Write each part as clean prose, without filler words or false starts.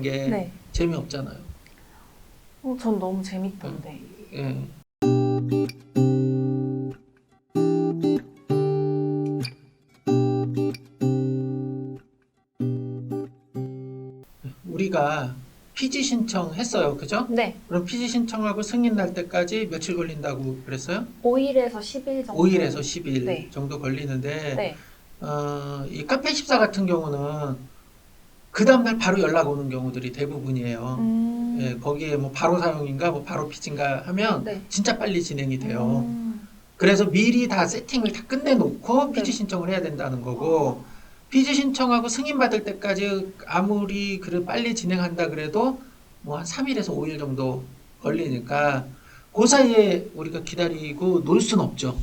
게 네. 재미없잖아요. 전 너무 재밌던데. 예. 우리가 피지 신청했어요. 그죠? 네. 그럼 피지 신청하고 승인 날 때까지 며칠 걸린다고 그랬어요? 5일에서 10일 정도. 5일에서 10일 네. 정도 걸리는데 네. 이 카페14 같은 경우는 그 다음날 바로 연락 오는 경우들이 대부분이에요. 예, 거기에 뭐 바로 사용인가 뭐 바로 피지인가 하면 네. 진짜 빨리 진행이 돼요. 음. 그래서 미리 다 세팅을 다 끝내놓고 네. 피지 신청을 해야 된다는 거고, 피지 신청하고 승인받을 때까지 아무리 그래 빨리 진행한다 그래도 뭐 한 3일에서 5일 정도 걸리니까 그 사이에 우리가 기다리고 놀 순 없죠.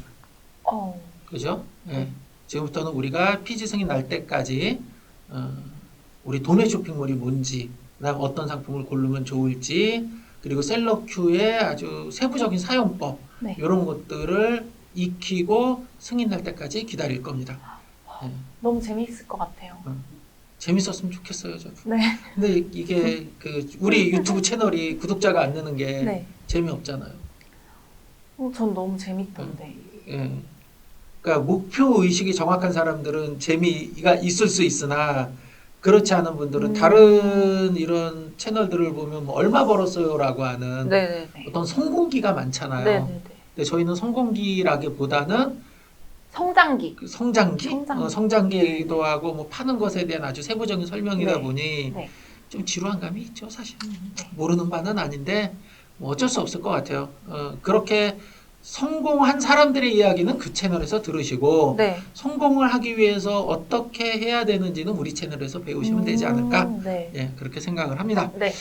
그죠? 예. 지금부터는 우리가 피지 승인 날 때까지 우리 도매 쇼핑몰이 뭔지, 그다음 어떤 상품을 고르면 좋을지, 그리고 셀러큐의 아주 세부적인 사용법, 네. 이런 것들을 익히고 승인 날 때까지 기다릴 겁니다. 예. 너무 재밌을 것 같아요. 재밌었으면 좋겠어요, 저도. 네. 근데 이게 우리 유튜브 채널이 구독자가 안 느는 게 네. 재미없잖아요. 전 너무 재밌던데. 예. 그러니까 목표 의식이 정확한 사람들은 재미가 있을 수 있으나 그렇지 않은 분들은 다른 이런 채널들을 보면 뭐 얼마 벌었어요라고 하는 네네네. 어떤 성공기가 많잖아요. 네네네. 근데 저희는 성공기라기보다는 성장기. 그 성장기, 성장기. 성장기이기도 하고 뭐 파는 것에 대한 아주 세부적인 설명이다 네. 보니 네. 좀 지루한 감이 있죠, 사실. 모르는 바는 아닌데 뭐 어쩔 수 없을 것 같아요. 그렇게 성공한 사람들의 이야기는 그 채널에서 들으시고, 네. 성공을 하기 위해서 어떻게 해야 되는지는 우리 채널에서 배우시면 되지 않을까? 네. 예, 그렇게 생각을 합니다. 네.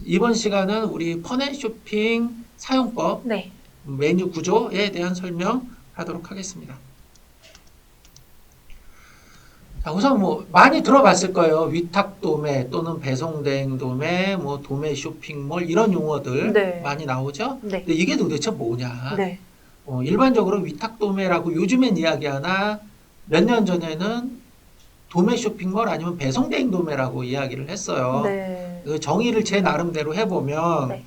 이번 시간은 우리 펀앤쇼핑 사용법, 네. 메뉴 구조에 대한 설명하도록 하겠습니다. 자, 우선 뭐 많이 들어봤을 거예요. 위탁 도매 또는 배송 대행 도매, 뭐 도매 쇼핑몰 이런 용어들 네. 많이 나오죠. 네. 근데 이게 도대체 뭐냐? 네. 일반적으로 위탁 도매라고 요즘엔 이야기하나 몇 년 전에는 도매 쇼핑몰 아니면 배송 대행 도매라고 이야기를 했어요. 네. 그 정의를 제 나름대로 해보면, 네.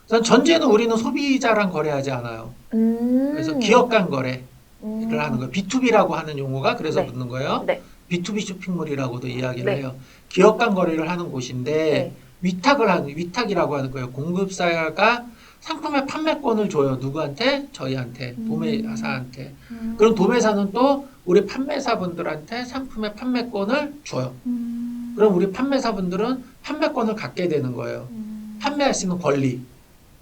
우선 전제는 우리는 소비자랑 거래하지 않아요. 그래서 기업 간 거래를 하는 거예요. B2B라고 하는 용어가 그래서 네. 붙는 거예요. 네. B2B 쇼핑몰이라고도 이야기를 네. 해요. 기업 간 거래를 하는 곳인데 네. 위탁이라고 하는 거예요. 공급사가 상품의 판매권을 줘요. 누구한테? 저희한테, 도매사한테. 그럼 도매사는 또 우리 판매사분들한테 상품의 판매권을 줘요. 그럼 우리 판매사분들은 판매권을 갖게 되는 거예요. 판매할 수 있는 권리.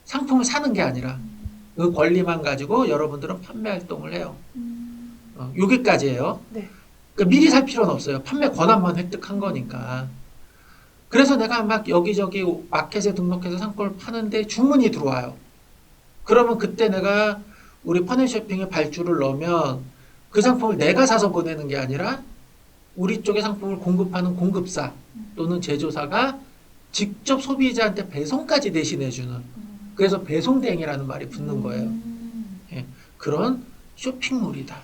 상품을 사는 게 아니라 그 권리만 가지고 여러분들은 판매 활동을 해요. 여기까지예요. 네. 그러니까 미리 살 필요는 없어요. 판매 권한만 획득한 거니까. 그래서 내가 막 여기저기 마켓에 등록해서 상품을 파는데 주문이 들어와요. 그러면 그때 내가 우리 펀앤쇼핑에 발주를 넣으면 그 상품을 내가 사서 보내는 게 아니라 우리 쪽에 상품을 공급하는 공급사 또는 제조사가 직접 소비자한테 배송까지 대신해주는, 그래서 배송대행이라는 말이 붙는 거예요. 예, 그런 쇼핑몰이다.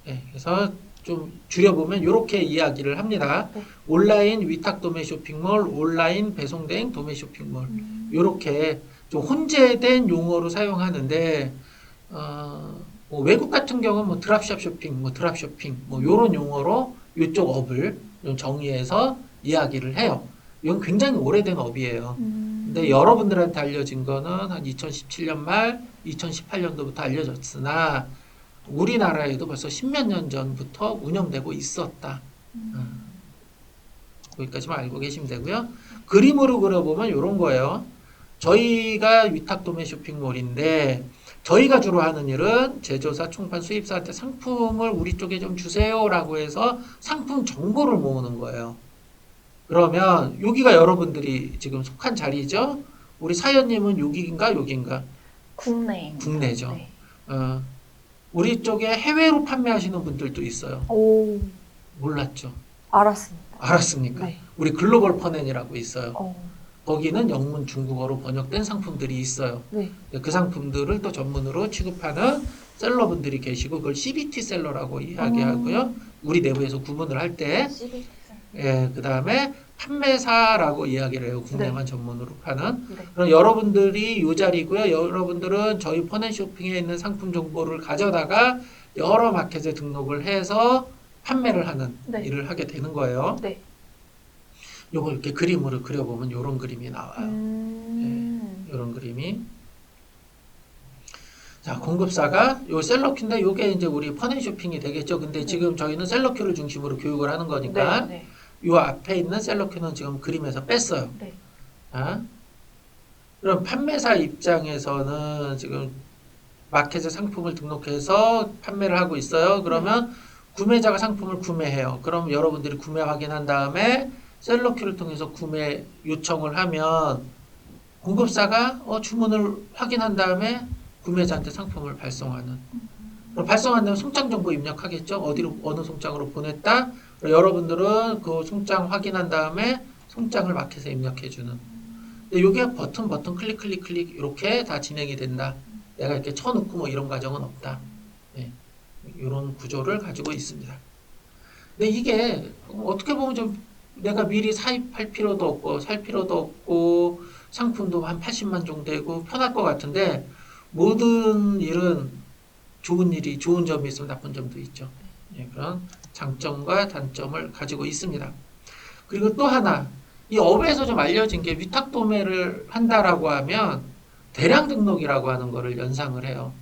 예, 그래서 좀 줄여보면 이렇게 이야기를 합니다. 네. 온라인 위탁 도매 쇼핑몰, 온라인 배송대행 도매 쇼핑몰, 이렇게 좀 혼재된 용어로 사용하는데, 뭐 외국 같은 경우는 뭐 드랍샵 쇼핑, 뭐 드랍쇼핑, 뭐 이런 용어로 이쪽 업을 좀 정의해서 이야기를 해요. 이건 굉장히 오래된 업이에요. 근데 여러분들한테 알려진 거는 한 2017년 말, 2018년도부터 알려졌으나 우리나라에도 벌써 10몇 년 전부터 운영되고 있었다. 거기까지만 알고 계시면 되고요. 그림으로 그려보면 이런 거예요. 저희가 위탁 도매 쇼핑몰인데 저희가 주로 하는 일은 제조사, 총판, 수입사한테 상품을 우리 쪽에 좀 주세요라고 해서 상품 정보를 모으는 거예요. 그러면 여기가 여러분들이 지금 속한 자리죠? 우리 사연님은 여기인가 여기인가? 국내죠. 네. 우리 쪽에 해외로 판매하시는 분들도 있어요. 오. 몰랐죠? 알았습니다. 알았습니까? 네. 우리 글로벌 퍼넨이라고 있어요. 거기는 영문 중국어로 번역된 상품들이 있어요. 네. 그 상품들을 또 전문으로 취급하는 셀러분들이 계시고 그걸 CBT 셀러라고 이야기하고요. 우리 내부에서 구분을 할 때 예, 그 다음에 판매사라고 이야기를 해요. 국내만 네. 전문으로 파는. 네. 그럼 여러분들이 이 자리고요. 여러분들은 저희 펀앤쇼핑에 있는 상품 정보를 가져다가 여러 마켓에 등록을 해서 판매를 하는 네. 일을 하게 되는 거예요. 네. 요걸 이렇게 그림으로 그려보면 이런 그림이 나와요. 음. 이런 그림이. 자, 공급사가 요 셀러큐인데 요게 이제 우리 펀앤쇼핑이 되겠죠. 근데 네. 지금 저희는 셀러큐를 중심으로 교육을 하는 거니까 네. 요 앞에 있는 셀러큐는 지금 그림에서 뺐어요. 네. 아? 그럼 판매사 입장에서는 지금 마켓에 상품을 등록해서 판매를 하고 있어요. 그러면 구매자가 상품을 구매해요. 그럼 여러분들이 구매 확인한 다음에 셀러큐를 통해서 구매 요청을 하면 공급사가 주문을 확인한 다음에 구매자한테 상품을 발송하는. 그럼 발송한 다음에 송장 정보 입력하겠죠. 어디로 어느 송장으로 보냈다. 여러분들은 그 송장 확인한 다음에 송장을 마켓에 입력해 주는. 근데 이게 버튼 클릭 이렇게 다 진행이 된다. 내가 이렇게 쳐놓고 뭐 이런 과정은 없다. 네. 이런 구조를 가지고 있습니다. 근데 이게 어떻게 보면 좀 내가 미리 사입할 필요도 없고 살 필요도 없고 상품도 한 80만 정도 되고 편할 것 같은데 모든 일은 좋은 점이 있으면 나쁜 점도 있죠. 예, 그런 장점과 단점을 가지고 있습니다. 그리고 또 하나, 이 업에서 좀 알려진 게 위탁 도매를 한다라고 하면 대량 등록이라고 하는 거를 연상을 해요.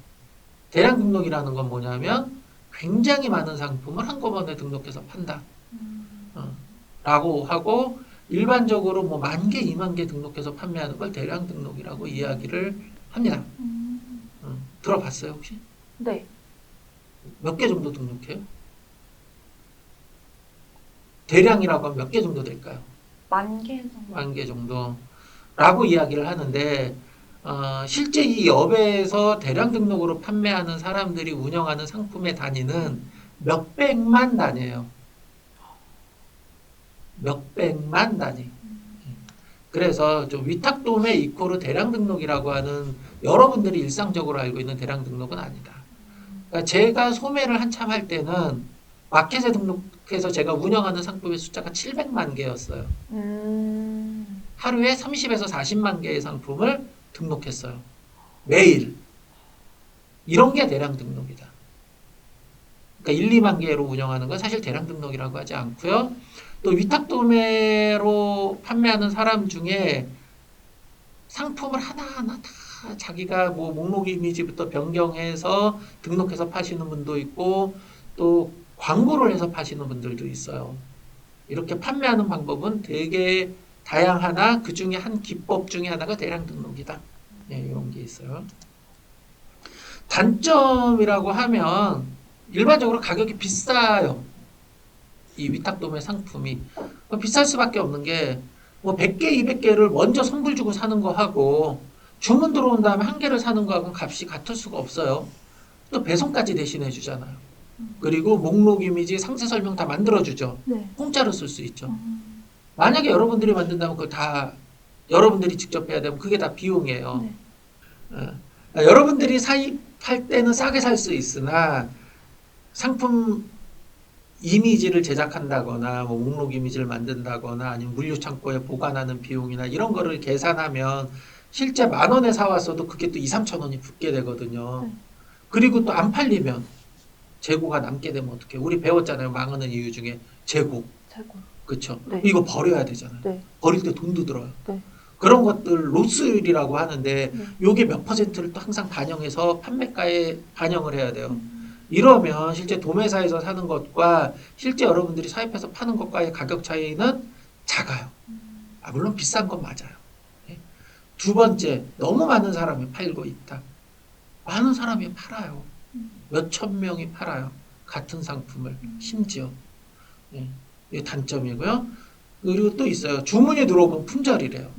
대량 등록이라는 건 뭐냐면 굉장히 많은 상품을 한꺼번에 등록해서 판다. 라고 하고 일반적으로 뭐 10,000개, 20,000개 등록해서 판매하는 걸 대량 등록이라고 이야기를 합니다. 들어봤어요, 혹시? 네. 몇 개 정도 등록해요? 대량이라고 하면 몇 개 정도 될까요? 10,000개 정도. 10,000개 정도라고 이야기를 하는데 실제 이 업에서 대량 등록으로 판매하는 사람들이 운영하는 상품의 단위는 몇백만 단위예요. 몇백만 단위. 그래서 좀 위탁 도매 이코르 대량 등록이라고 하는 여러분들이 일상적으로 알고 있는 대량 등록은 아니다. 그러니까 제가 소매를 한참 할 때는 마켓에 등록해서 제가 운영하는 상품의 숫자가 700만 개였어요. 하루에 30에서 40만 개의 상품을 등록했어요. 매일. 이런 게 대량 등록이다. 그러니까 1, 2만 개로 운영하는 건 사실 대량 등록이라고 하지 않고요. 또 위탁 도매로 판매하는 사람 중에 상품을 하나하나 다 자기가 뭐 목록 이미지부터 변경해서 등록해서 파시는 분도 있고 또 광고를 해서 파시는 분들도 있어요. 이렇게 판매하는 방법은 되게 다양하나 그 중에 한 기법 중에 하나가 대량 등록이다. 네, 이런 게 있어요. 단점이라고 하면 일반적으로 가격이 비싸요. 이 위탁도매 상품이. 비쌀 수밖에 없는 게 뭐 100개, 200개를 먼저 선불 주고 사는 거 하고 주문 들어온 다음에 한 개를 사는 거하고는 값이 같을 수가 없어요. 또 배송까지 대신해 주잖아요. 그리고 목록 이미지, 상세 설명 다 만들어 주죠. 네. 공짜로 쓸 수 있죠. 만약에 여러분들이 만든다면 그걸 다 여러분들이 직접 해야 되면 그게 다 비용이에요. 네. 여러분들이 사입할 때는 싸게 살 수 있으나 상품 이미지를 제작한다거나 뭐 목록 이미지를 만든다거나 아니면 물류 창고에 보관하는 비용이나 이런 거를 계산하면 실제 10,000원에 사왔어도 그게 또 2, 3천 원이 붙게 되거든요. 네. 그리고 또 안 팔리면 재고가 남게 되면 어떡해요? 우리 배웠잖아요. 망하는 이유 중에 재고. 최고. 그쵸? 네. 이거 버려야 되잖아요. 네. 버릴 때 돈도 들어요. 네. 그런 것들 로스율이라고 하는데 네. 요게 몇 퍼센트를 또 항상 반영해서 판매가에 반영을 해야 돼요. 이러면 실제 도매사에서 사는 것과 실제 여러분들이 사입해서 파는 것과의 가격 차이는 작아요. 물론 비싼 건 맞아요. 예. 두 번째, 너무 많은 사람이 팔고 있다. 많은 사람이 팔아요. 몇천 명이 팔아요. 같은 상품을 심지어. 예. 이게 단점이고요. 그리고 또 있어요. 주문이 들어오면 품절이래요.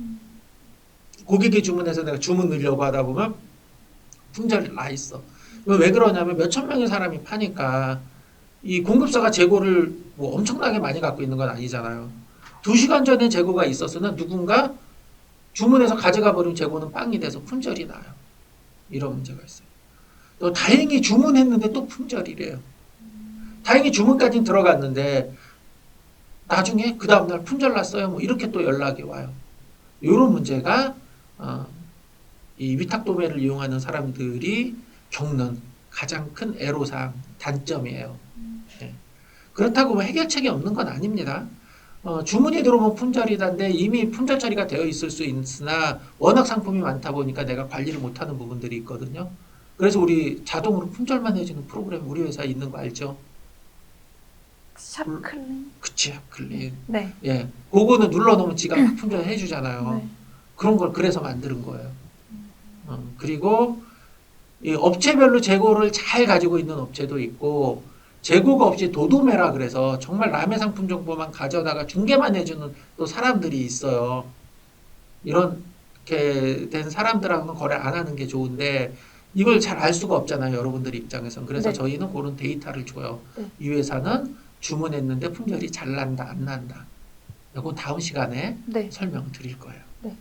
고객이 주문해서 내가 주문 넣으려고 하다 보면 품절이 나 있어. 왜 그러냐면 몇천 명의 사람이 파니까 이 공급사가 재고를 뭐 엄청나게 많이 갖고 있는 건 아니잖아요. 2시간 전에 재고가 있었으나 누군가 주문해서 가져가 버린 재고는 빵이 돼서 품절이 나요. 이런 문제가 있어요. 또 다행히 주문했는데 또 품절이래요. 다행히 주문까지는 들어갔는데 나중에 그 다음날 품절 났어요. 뭐 이렇게 또 연락이 와요. 이런 문제가 이 위탁 도매를 이용하는 사람들이 겪는 가장 큰 애로사항, 단점이에요. 예. 그렇다고 뭐 해결책이 없는 건 아닙니다. 주문이 들어오면 품절이다인데 이미 품절 처리가 되어 있을 수 있으나 워낙 상품이 많다 보니까 내가 관리를 못하는 부분들이 있거든요. 그래서 우리 자동으로 품절만 해주는 프로그램 우리 회사에 있는 거 알죠? 샵클린. 그치, 클린. 네. 예, 그거는 눌러놓으면 지가 막 품절해 주잖아요. 네. 그런 걸 그래서 만드는 거예요. 그리고 이 업체별로 재고를 잘 가지고 있는 업체도 있고 재고가 없이 도도매라 그래서 정말 남의 상품 정보만 가져다가 중개만 해주는 또 사람들이 있어요. 이렇게 된 사람들하고는 거래 안 하는 게 좋은데 이걸 잘 알 수가 없잖아요. 여러분들 입장에선. 그래서 네. 저희는 그런 데이터를 줘요. 네. 이 회사는 주문했는데 품절이 잘 난다, 안 난다. 이거 다음 시간에 네. 설명을 드릴 거예요. 네.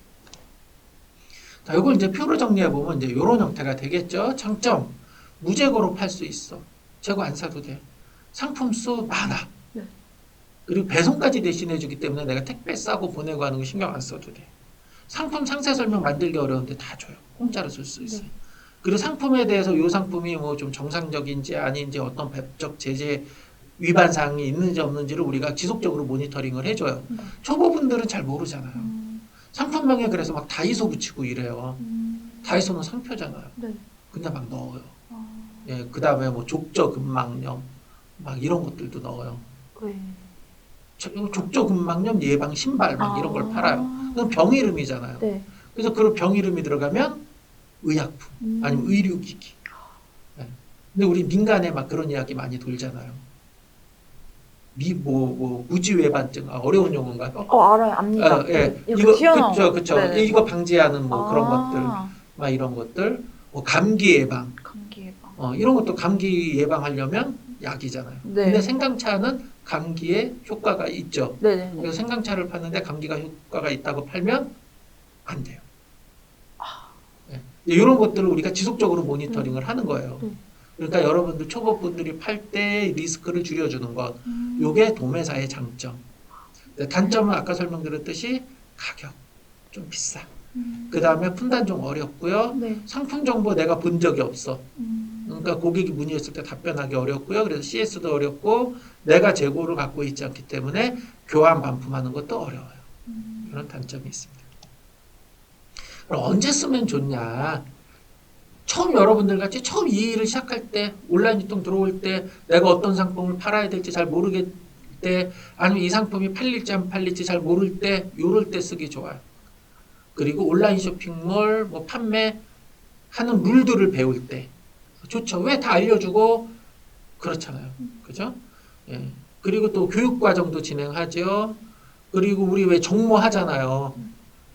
자, 이걸 이제 표로 정리해 보면 이제 이런 형태가 되겠죠. 장점, 무재고로 팔 수 있어. 재고 안 사도 돼. 상품 수 많아. 네. 그리고 배송까지 대신해 주기 때문에 내가 택배 싸고 보내고 하는 거 신경 안 써도 돼. 상품 상세 설명 만들기 어려운데 다 줘요. 공짜로 쓸 수 있어요. 네. 그리고 상품에 대해서 이 상품이 뭐 좀 정상적인지 아닌지 어떤 법적 제재 위반 사항이 있는지 없는지를 우리가 지속적으로 모니터링을 해줘요. 네. 초보분들은 잘 모르잖아요. 음. 상품명에 그래서 막 다이소 붙이고 이래요. 음. 다이소는 상표잖아요. 네. 근데 막 넣어요. 아. 예, 그 다음에 뭐 족저근막염 막 이런 것들도 넣어요. 왜? 족저근막염 예방 신발 막 이런 걸 팔아요. 그건 병 이름이잖아요. 네. 그래서 그 병 이름이 들어가면 의약품 아니면 의료기기. 예. 근데 우리 민간에 막 그런 이야기 많이 돌잖아요. 무지외반증 어려운 용어인가요? 알아요. 압니다. 예, 이렇게 이거 튀어나온 그쵸 거. 그쵸. 네네. 이거 방지하는 뭐 그런 것들, 아. 막 이런 것들, 뭐 감기 예방, 감기 예방. 이런 것도 감기 예방하려면 약이잖아요. 네. 근데 생강차는 감기에 효과가 있죠. 네네네. 그래서 생강차를 파는데 감기가 효과가 있다고 팔면 안 돼요. 예. 이런 것들을 우리가 지속적으로 모니터링을 하는 거예요. 그러니까 여러분들 초보분들이 팔 때 리스크를 줄여주는 것, 요게 도매사의 장점. 단점은 아까 설명드렸듯이 가격 좀 비싸. 그 다음에 분단 좀 어렵고요. 네. 상품 정보 내가 본 적이 없어. 음. 그러니까 고객이 문의했을 때 답변하기 어렵고요. 그래서 CS도 어렵고 내가 재고를 갖고 있지 않기 때문에 교환 반품하는 것도 어려워요. 이런 단점이 있습니다. 그럼 언제 쓰면 좋냐? 처음 여러분들 같이 처음 이 일을 시작할 때 온라인 유통 들어올 때 내가 어떤 상품을 팔아야 될지 잘 모르겠을 때 아니면 이 상품이 팔릴지 안 팔릴지 잘 모를 때 요럴 때 쓰기 좋아요. 그리고 온라인 쇼핑몰 뭐 판매하는 룰들을 배울 때 좋죠. 왜 다 알려주고 그렇잖아요. 그죠? 예. 그리고 또 교육 과정도 진행하죠. 그리고 우리 왜 정모 하잖아요.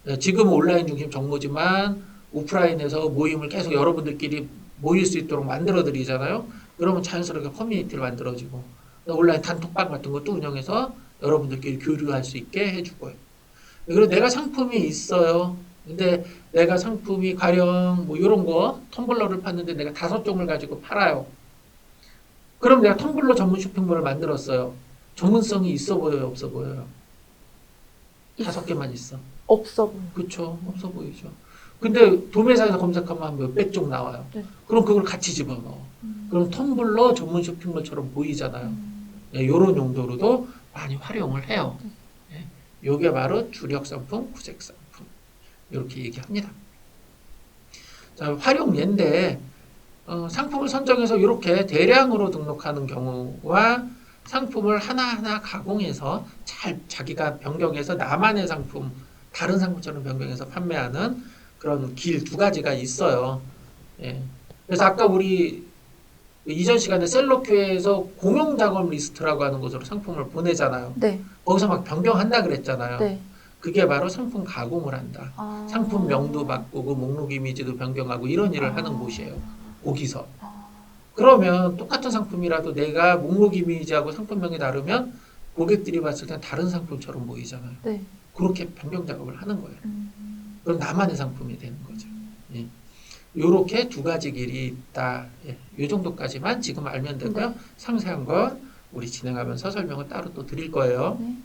예, 지금은 온라인 중심 정모지만 오프라인에서 모임을 계속 여러분들끼리 모일 수 있도록 만들어 드리잖아요. 그러면 자연스럽게 커뮤니티를 만들어지고 온라인 단톡방 같은 것도 운영해서 여러분들끼리 교류할 수 있게 해주고요. 그리고 내가 상품이 있어요. 근데 내가 상품이 가령 뭐 이런 거 텀블러를 팠는데 내가 5종을 가지고 팔아요. 그럼 내가 텀블러 전문 쇼핑몰을 만들었어요. 전문성이 있어 보여요, 없어 보여요? 5개만 있어. 없어 보여. 그쵸, 없어 보이죠. 근데 도매사에서 검색하면 한 몇백 종 나와요. 네. 그럼 그걸 같이 집어넣어. 그럼 텀블러 전문 쇼핑몰처럼 보이잖아요. 예, 이런 용도로도 많이 활용을 해요. 예, 요게 바로 주력 상품, 구색 상품. 이렇게 얘기합니다. 자, 활용 예인데 상품을 선정해서 이렇게 대량으로 등록하는 경우와 상품을 하나하나 가공해서 잘 자기가 변경해서 나만의 상품, 다른 상품처럼 변경해서 판매하는 그런 길 두 가지가 있어요. 예. 그래서 아까 우리 이전 시간에 셀러큐에서 공용 작업 리스트라고 하는 곳으로 상품을 보내잖아요. 네. 거기서 막 변경한다 그랬잖아요. 네. 그게 바로 상품 가공을 한다. 아. 상품명도 바꾸고 목록 이미지도 변경하고 이런 일을 하는 아. 곳이에요. 거기서. 아. 그러면 똑같은 상품이라도 내가 목록 이미지하고 상품명이 다르면 고객들이 봤을 땐 다른 상품처럼 보이잖아요. 네. 그렇게 변경 작업을 하는 거예요. 그럼 나만의 상품이 되는 거죠. 예. 요렇게 두 가지 길이 있다. 예. 요 정도까지만 지금 알면 되고요. 네. 상세한 건 우리 진행하면서 설명을 따로 또 드릴 거예요. 네.